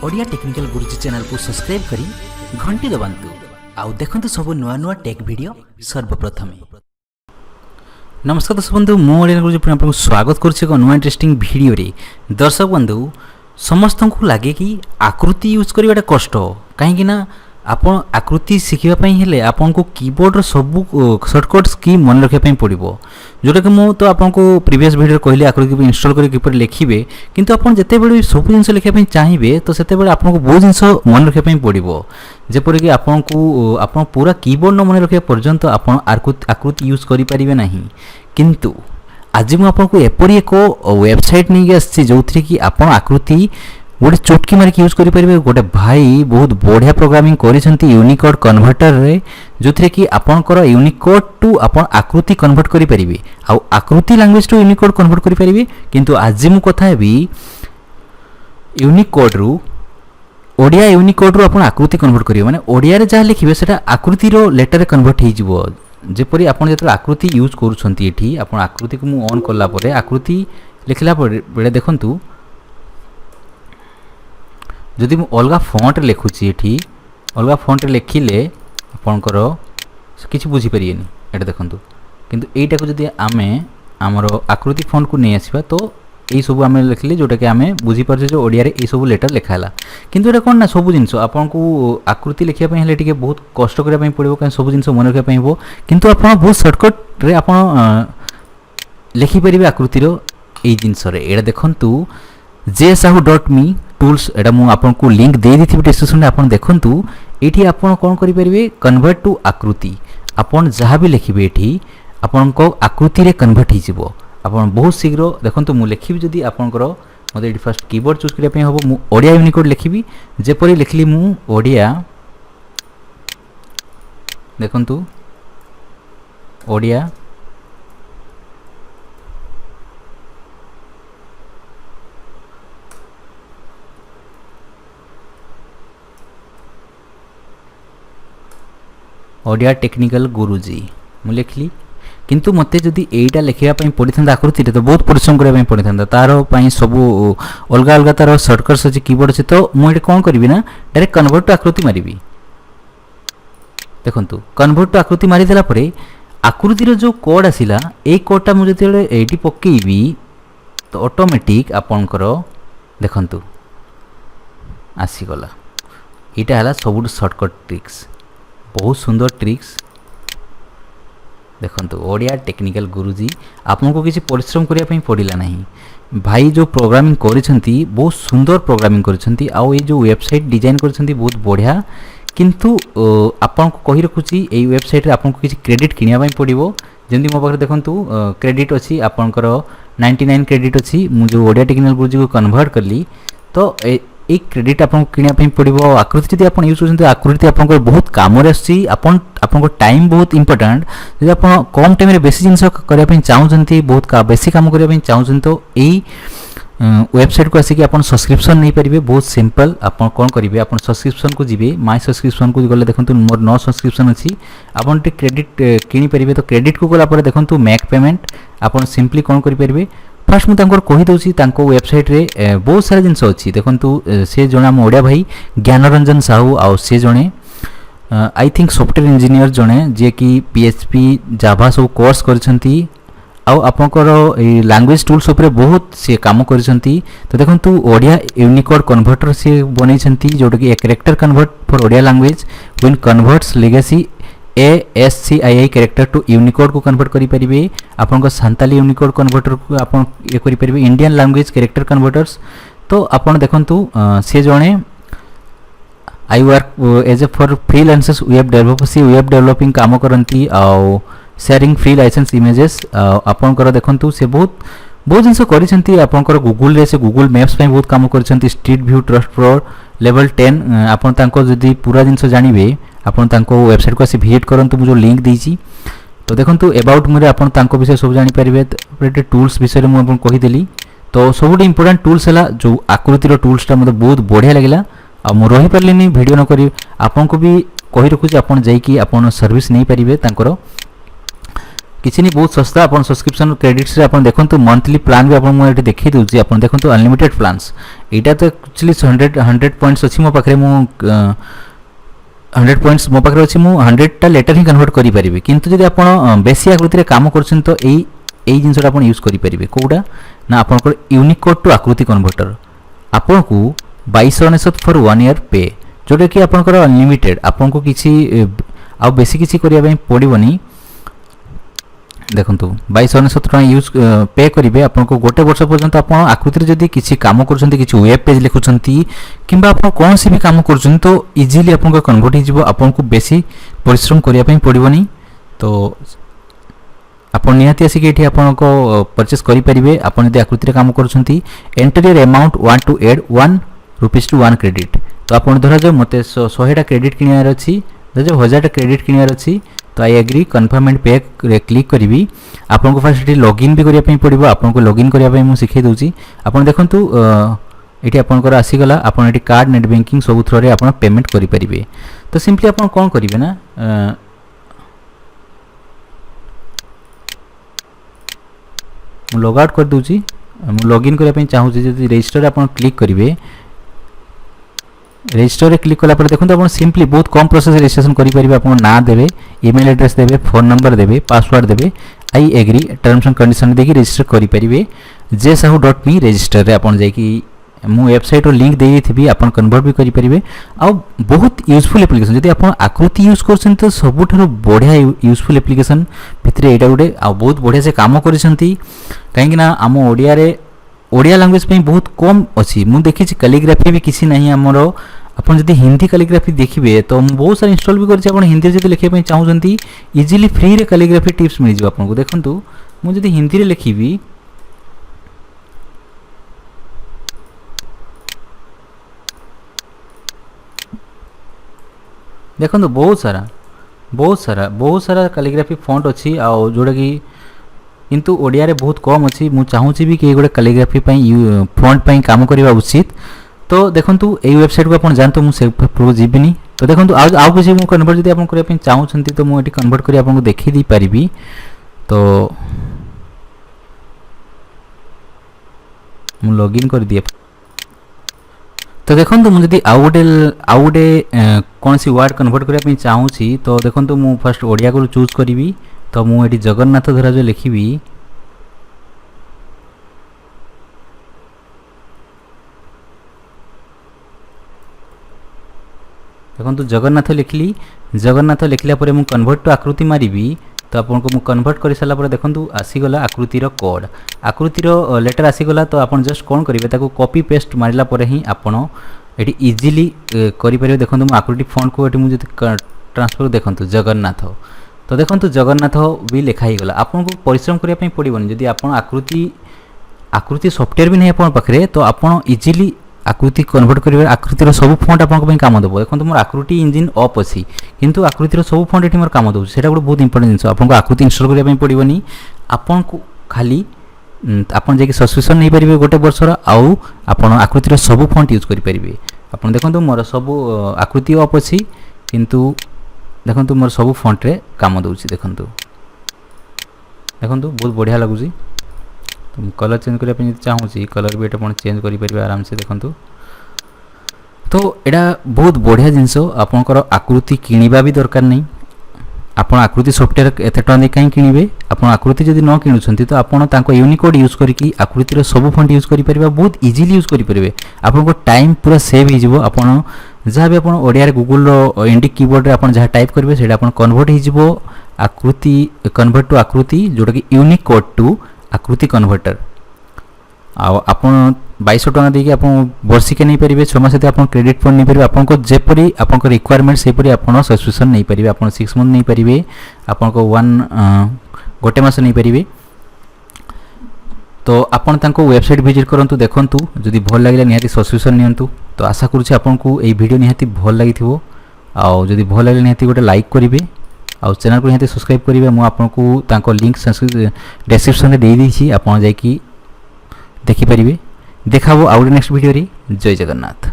Odia technical गुरुजी channel को subscribe करी घंटी दबांतु आउ देखंतु सब नुआ नुआ टेक वीडियो सर्वप्रथम। नमस्कार दर्शक बंधु मु ओडिया गुरुजी आपको स्वागत करुछि एक नुआ इंटरेस्टिंग वीडियो रे। दर्शक बंधु समस्त को लगे कि आकृति यूज करवाटा कष्ट कहीं ना आपण आकृति शिखिबा पई हेले आपन को कीबोर्ड रो सब शॉर्टकट्स की मन रखिया पड़ो जोटा कि मु तो आपन को प्रीवियस वीडियो कहली आकृति भी इंस्टॉल करके किपर लिखिबे किंतु आपन जते बेले सब जिंस लिखिया पई चाहिबे तो सेते बेले आपन को बहुत जिंस मन रखिया पई पड़ो जेपर कि आपन को आपन पूरा कीबोर्ड न मन रखिया पर्यंत आपन आकृति यूज करि परिबे नाही। किंतु आज मु आपन को एपरी एक वेबसाइट नहीं आछि जोथि कि आपन आकृति गोटे चुटकी मारिक यूज करेंगे। गोटे भाई बहुत बढ़िया प्रोग्रामिंग करिसेंती यूनिकोड कन्वर्टर रे जो थी कि आपनकर यूनिकोड टू आपन आकृति कन्वर्ट करि परिबे आ आकृति लैंग्वेज टू यूनिकोड कन्वर्ट करि परिबे। किंतु आज मु कथा हेबी यूनिकोड रु ओडिया यूनिकोड रु आपन आकृति कन्वर्ट करिवे माने ओडिया रे जा लिखिबे सेटा आकृति रो लेटर रे कन्वर्ट हे जिवो। जेपरि आपन जेतरा आकृति यूज करूछंती एठी आपन आकृति को मु ऑन करला परे आकृति लिखला परे देखंतु जदि मु अलगा फॉन्ट लिखुची एठी अलगा फॉन्ट लिखिले आपनकर किछि बुझी परियेनी एटा देखंतु। किंतु एटा को जदि आमे हमर आकृति फॉन्ट को नै आसीबा तो एई सब आमे लिखले जोटा कि आमे बुझी परछे जो ओडिया रे एई सब लेटर लिखाला। किंतु एटा कोन ना सब जिंस आपन को आकृति लिखिया पई हेले टिके बहुत कष्ट करिया पई पड़िबो कान सब जिंस मन रखिया पई हो। किंतु आपन बहुत शॉर्टकट रे आपन लिखि परिबे आकृति रो एई जिंस रे एटा देखंतु jsahu.me टूल्स एटा मु आपन को लिंक दे दी थी डिस्क्रिप्शन में आपन देखंतु एठी आपन कोन करि परिबे कन्वर्ट टू आकृति आपन जहाँ भी लिखिबे एठी आपन को आकृति रे कन्वर्ट ही जिवो। आपन बहुत शीघ्र देखंतु मु लिखिबी जदी आपन को मते एठी फर्स्ट कीबोर्ड चूज करिया पे हबो मु ओडिया यूनिकोड लिखिबी जेपरि लिखली मु ओडिया देखंतु ओडिया ओडिया टेक्निकल गुरुजी मु लिखली। किंतु मते जदि एटा लिखिया पई पड़िथंदा आकृति तो बहुत परिश्रम करिया पई पड़िथंदा तारो पई सब अलगा अलगा तारो शॉर्टकट्स अछि कीबोर्ड अछि तो मु एटा कोन करबी ना डायरेक्ट कन्वर्ट टू आकृति मारिबी। देखंतु कन्वर्ट टू आकृति मारि देला परे आकृति रो जो कोड आसिला ए कोडटा मु जते एटी पकेइबी तो ऑटोमेटिक आपनकर देखंतु आसी गला। एटा हला सबुट शॉर्टकट ट्रिक्स बहुत सुंदर ट्रिक्स देखंतु ओडिया टेक्निकल गुरुजी आपको किसी परिश्रम करिया पई पड़िला नहीं। भाई जो प्रोग्रामिंग करिसेंती बहुत सुंदर प्रोग्रामिंग करिसेंती आ ये जो वेबसाइट डिजाइन करिसेंती बहुत बढ़िया। किंतु आपन को कहि रखुची ए वेबसाइट रे आपन को किसी क्रेडिट किनिया पई पड़िबो जेंति मो पाखरे देखंतु क्रेडिट अछि आपनकर 99 क्रेडिट अछि मु जो ओडिया टेक्निकल गुरुजी को कन्वर्ट करली तो एक क्रेडिट आपन किनिया पई पड़िबो। आकृति जदि आपन यूज करछन आकृति आपन को बहुत काम रे आसी आपन को टाइम बहुत इंपोर्टेंट जदि आपन कम टाइम रे बेसी जिंस करिया पई चाहउछंती बहुत का बेसी काम करिया पई चाहउछन तो एई वेबसाइट को आसी कि आपन सब्सक्रिप्शन नै परिबे बहुत सिंपल। आपन कोन करिवे आपन सब्सक्रिप्शन को जिवे माय सब्सक्रिप्शन को गले देखंतु मोर 9 सब्सक्रिप्शन अछि आपन टे क्रेडिट किनि परिबे तो क्रेडिट को गला पर देखंतु मेक पेमेंट आपन सिंपली कोन करि परिबे फास्ट मु तांकर कहि दउची तांको वेबसाइट रे बहुत सारा जिंस अछि देखंतु से जणा म ओडिया भाई ज्ञानरंजन साहू आ से जणे आई थिंक सॉफ्टवेयर इंजीनियर जणे जे कि पीएचपी जावा सब कोर्स करछंती आ आपनकर ए लैंग्वेज टूल्स ऊपर बहुत से काम करछंती। तो देखंतु ओडिया यूनिकोड कन्वर्टर से बनेछंती जोटा कि एक character convert for Odia language when converts legacy ASCII character to Unicode को कन्वर्ट करि परिबे। आपन सांताली यूनिकोड कन्वर्टर को आपन ए करि परिबे इंडियन लैंग्वेज कैरेक्टर कन्वर्टर्स। तो आपन देखंतु से जणे I work as a for freelancers web developer सी वेब डेवलपिंग काम करंती आ शेयरिंग फ्री लाइसेंस इमेजेस आपनकर देखंतु से बहुत जिंस करिसेंती। आपनकर गूगल रे से गूगल मैप्स पे बहुत काम करिसेंती street view trust pro level 10 आपन तांको जदी पूरा जिंस जानिबे आपन तांको वेबसाइट को आसी विजिट करंतु मु जो लिंक देइची। तो देखंतु अबाउट मोरे आपन तांको विषय सब जानि परिबे प्रेटे टूल्स विषय रे मु आपन कहि देली। तो सबुट इंपोर्टेंट टूल्स हला जो आकृति रो टूल्स ता मते बहुत बढ़िया लागिला आ मु रहि परलिनी वीडियो न करी आपन को भी कहि रखु जे आपन जाई कि आपन सर्विस नै परिबे तांकर किसी नहीं बहुत सस्ता अपन सब्सक्रिप्शन क्रेडिट्स रे अपन देखंतु मंथली प्लान भी अपन मो एठी देखि दउची अपन देखंतु अनलिमिटेड प्लान्स एटा तो एक्चुअली 100 पॉइंट्स अछि मो पाखरे मो 100 पॉइंट्स मो पाखरे अछि मो 100 टा लेटर ही कन्वर्ट करि परिबे किंतु जदि अपन बेसी आकृति रे काम करछन तो एई जिंसटा अपन यूज करि परिबे कोडा ना अपन को यूनिकोड टू आकृति कन्वर्टर अपन को 2299 फॉर 1 ईयर पे जोटा कि अपन को अनलिमिटेड अपन को किछि आ बेसी किछि करिया पई पडिबोनी देखंतु 2299 टका यूज पे करिवे आपन को गोटे वर्ष पर्यंत आपन आकृति जदी किछि काम करछंती किछि वेब पेज लिखुछंती किबा आपन कोन से भी काम करछन तो इजीली आपन को कन्वर्ट हिजिवो आपन को बेसी परिश्रम करिया पई पडिबोनी तो आपन निहाती आसी के एठी आपन को परचेस करि परिबे आपन जदी आकृति रे काम करछंती enter your amount want to add 1 rupees to 1 credit तो आपन धरा जो मते 100 टा क्रेडिट किनियार अछि जो 1000 टा क्रेडिट किनियार अछि तो आई एग्री कन्फर्म एंड पे रे क्लिक करी आपन को फर्स्ट लॉगिन भी करिया पई पड़िबो आपन को लॉगिन करिया पई मु सिखै दोची आपन देखंतु एठी आपन को आसी गला आपन एठी कार्ड नेट बैंकिंग सब थ्रो रे आपन पेमेंट करि परिबे तो सिंपली आपन कोन करिवे ना मु लॉग आउट कर दोची मु लॉगिन करिया पई चाहू जे रजिस्टर आपन क्लिक करिवे रजिस्टर रे क्लिक कला पर देखो तो सिंपली बहुत कम प्रोसेस रजिस्ट्रेशन करि परिबे आपन नाम देबे ईमेल एड्रेस देबे फोन नंबर देबे पासवर्ड देबे I agree terms and condition देखि रजिस्टर करि परिबे jesahu.me रजिस्टर रे आपन जाय कि मु वेबसाइट रो लिंक देई थिबी आपन कन्वर्ट भी करि परिबे आ बहुत यूजफुल एप्लीकेशन जदि आपन आकृति यूज करछन तो सबुठारो बढ़िया यूजफुल एप्लीकेशन भितरे एटा गुडे आ बहुत बढ़िया से काम करिसंती काहे कि ना हम ओडिया लैंग्वेज पे बहुत कम अच्छी मुझे देखी कैलीग्राफी भी किसी नहीं आमर आपन जदि हिंदी कैलीग्राफी देखिए तो बहुत सारा इंस्टॉल भी कर हिंदी जब लिखा चाहूँगी इजिली फ्री रे कैलीग्राफी टिप्स मिल जाए आपको देखूँ मुझे हिंदी रे लिखी देखो बहुत सारा कैलीग्राफी फॉन्ट अच्छी आ जोड़ा कि किंतु ओडिया रे बहुत कम अच्छी मु चाहूची भी कि गोटे कैलीग्राफी फॉन्ट पई काम करबा उचित तो देखंतु एई वेबसाइट को अपन जानतो मु से प्रो जीबिनी तो देखंतु आउ किसी मु कन्वर्ट जदी अपन करबा पई चाहूछंती तो मु एटी कन्वर्ट करी आपन को देखि दी परिबी तो मु लॉगिन कर दिए तो देखंतु मु जदी आउ गोटे कोन सी वर्ड कन्वर्ट करबा पई चाहूची तो देखंतु मु फर्स्ट ओडिया को चूज करिवि तो मु एटी जगन्नाथ धरा जो लिखिबी देखो तो जगन्नाथ लिखली जगन्नाथ लिखला परे मु कन्वर्ट टू आकृति मारिबी तो आपन को मु कन्वर्ट कर साला परे देखंतु आसीगला आकृतिर कोड आकृतिर लेटर आसीगला तो आपन जस्ट कोन करिवे ताको कॉपी पेस्ट मारिला परे ही आपन एटी इजीली करि परिबे देखंतु मु आकृति फॉन्ट को एटी मु जति ट्रांसफर देखंतु जगन्नाथ तो देखो जगन्नाथ भी लिखा ही गला आपन को परिश्रम करिया पई पड़िबनी जदि आपन आकृति सॉफ्टवेयर भी नहीं आपन पाखरे तो आपन इजीली आकृति कन्वर्ट करिवे आकृतिर सब फॉन्ट आपन को पई काम देबो देखो मोर आकृति इंजन ऑफ अछि किंतु आकृतिर सब फॉन्ट एठी मोर काम दउ सेटा गुड बहुत इंपोर्टेंट जिंस आपन को आकृति इंस्टॉल करिया पई पड़िबनी आपन को खाली आपन जे कि सब्सक्रिप्शन नहीं परिबे गोटे वर्षर आउ आपन आकृतिर सब फॉन्ट यूज करि परिबे आपन देखो मोर सब आकृति ऑफ अछि किंतु देखो मोर सब फॉन्ट रे काम दउची देखो बहुत बढ़िया लगुची तो कलर चेंज करने पे चाहूँगी कलर भी एटा चेंज करें आराम से देखो तो यहाँ बहुत बढ़िया जिनस आपंकर आकृति किणवा भी दरकार नहीं आपन आकृति सॉफ्टवेयर एत टका कहीं किणवे आप आकृति जब न किणुंट तो आपड़ यूनिकोड यूज करके आकृतिर सब फॉन्ट यूज करेंगे बहुत इजीली यूज करेंगे आपन टाइम पूरा सेव हो आपन जहाँ भी आप ओडिया गूगल इंडिक कीबोर्ड आप जहाँ टाइप करेंगे से कन्वर्ट हो आकृति कन्वर्ट टू आकृति जोटा कि यूनिकोड टू आकृति कन्वर्टर आपन 2200 टका देके आप वर्षिके नहीं पारे 6 मास आप क्रेडिट पॉइंट नहीं पारे आपको जेपरी आप रिक्वायरमेंट सेपरी आप सब्सक्रिप्शन नहीं पारे आप 6 मंथ नहीं पारे आपको गोटे मास नहीं पारे तो आपन तांको वेबसाइट विजिट करंतु देखंतु जदि भल लागले निहाती सब्सक्रिप्शन नियंतु तो आशा करूछि आपनको एई वीडियो निहाती भल लागिथिबो आ जदि भल लागले निहाती गोटे लाइक करिवे आ चैनल को निहाती सब्सक्राइब करिवे मु आपनको तांको लिंक डिस्क्रिप्शन रे देई दैछि आपन जाई कि देखि परिबे देखाबो आउट नेक्स्ट वीडियो रे जय जगन्नाथ।